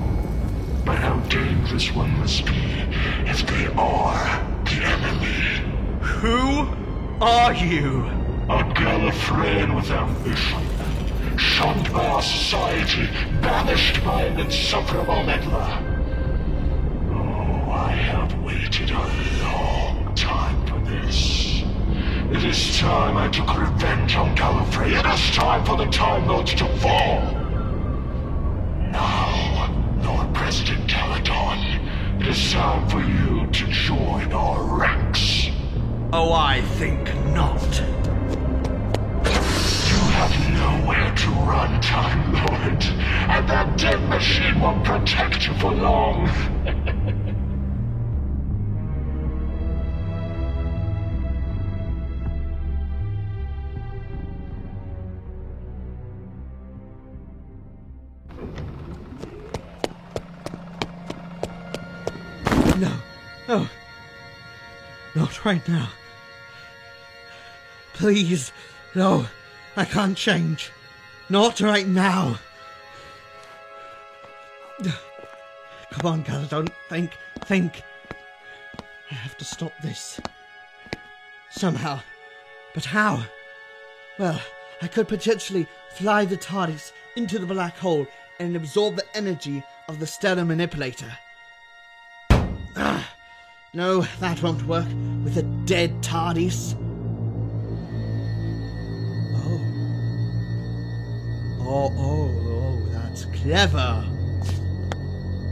but how dangerous one must be if they are the enemy. Who are you? A Gallifreyan with ambition, shunned by our society, banished by an insufferable meddler. Oh, I have waited a long time for this. It is time I took revenge on Gallifrey. It is time for the Time Lords to fall. Now, Lord President Caledon, it is time for you to join our ranks. Oh, I think not. You have nowhere to run, Time Lord, and that dead machine won't protect you for long. Not right now. Please, no, I can't change. Not right now. Come on, Caledon, think. I have to stop this. Somehow. But how? Well, I could potentially fly the TARDIS into the black hole and absorb the energy of the stellar manipulator. No, that won't work with a dead TARDIS. Oh, that's clever.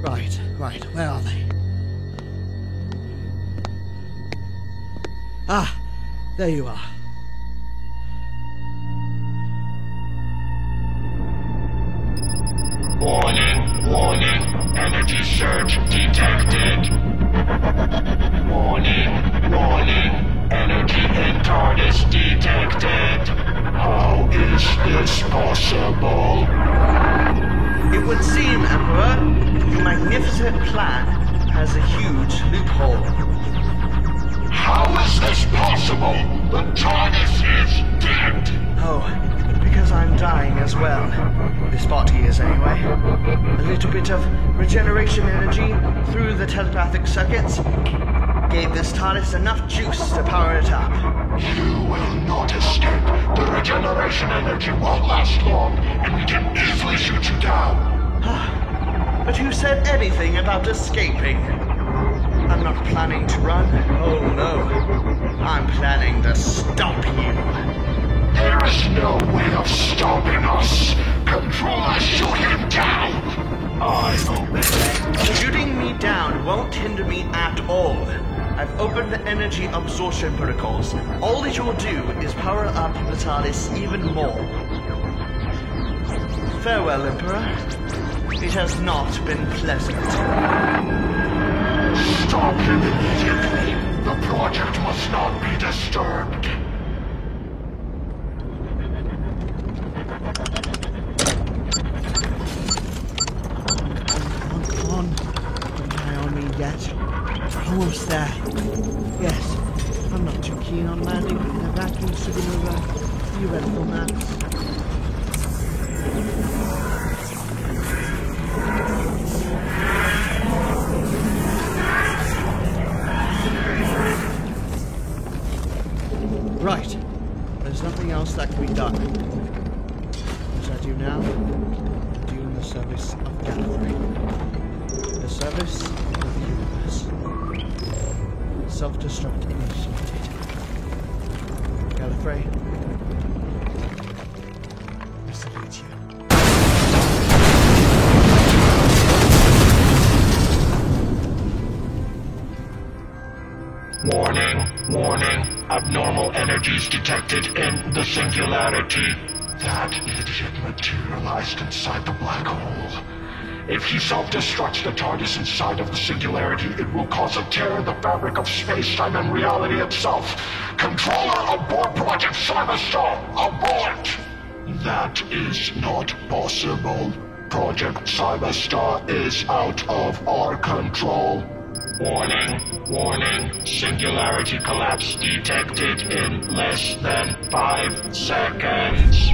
Right, where are they? Ah, there you are. Warning, energy surge detected. Warning, energy in TARDIS detected. How is this possible? It would seem, Emperor, your magnificent plan has a huge loophole. How is this possible? The TARDIS is dead! Oh, because I'm dying as well. This body is, anyway. A little bit of regeneration energy through the telepathic circuits gave this TARDIS enough juice to power it up. You will not escape. The regeneration energy won't last long, and we can easily shoot you down. But who said anything about escaping? I'm not planning to run. Oh no. I'm planning to stop you. There is no way of stopping us. Controller, shoot him down. I obey. Shooting me down won't hinder me at all. I've opened the energy absorption protocols. All that you'll do is power up the TARDIS even more. Farewell, Emperor. It has not been pleasant. Stop him immediately. The project must not be disturbed. Come on. Don't die on me yet. Almost there. Yes, I'm not too keen on landing in a vacuum supernova. Theoretical maps. Right. There's nothing else that can be done. What I do now, I do in the service of Gallifrey. The service of the universe. Self-destruct initiated. Gallifrey, I salute you. Warning. Abnormal energies detected in the singularity. That idiot materialized inside the black hole. If he self-destructs the TARDIS inside of the singularity, it will cause a tear in the fabric of space-time and reality itself. Controller, aboard Project Cyberstar! Abort! That is not possible. Project Cyberstar is out of our control. Warning. Singularity collapse detected in less than 5 seconds.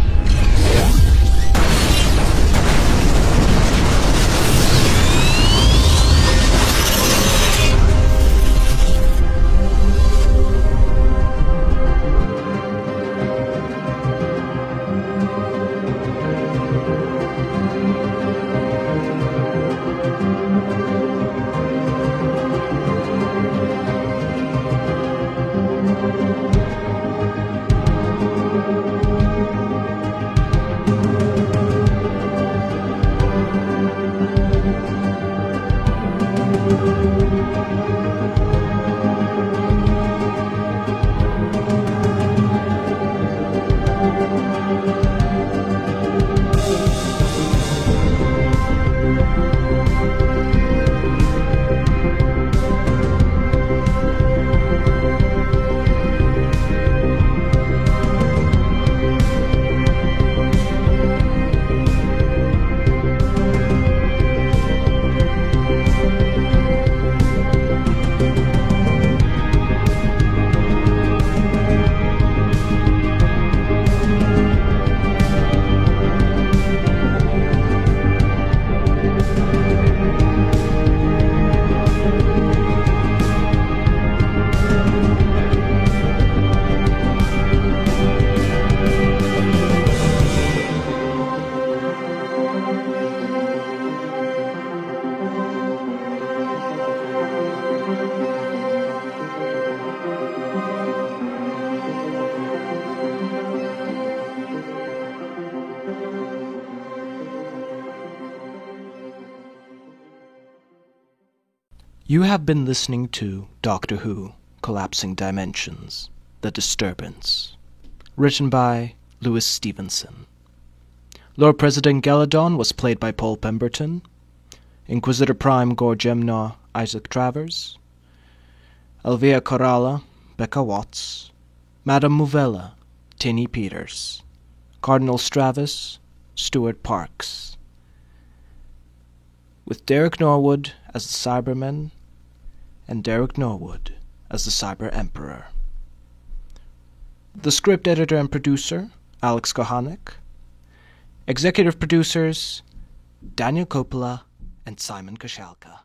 You have been listening to Doctor Who, Collapsing Dimensions, The Disturbance, written by Louis Stevenson. Lord President Geladon was played by Paul Pemberton, Inquisitor Prime Gorgemna Isaac Travers, Elvia Coralla Becca Watts, Madame Muvella Tinny Peters, Cardinal Stravis Stuart Parks, with Derek Norwood as the Cyberman and Derek Norwood as the Cyber Emperor. The script editor and producer, Alex Kohanek. Executive producers, Daniel Coppola and Simon Koshalka.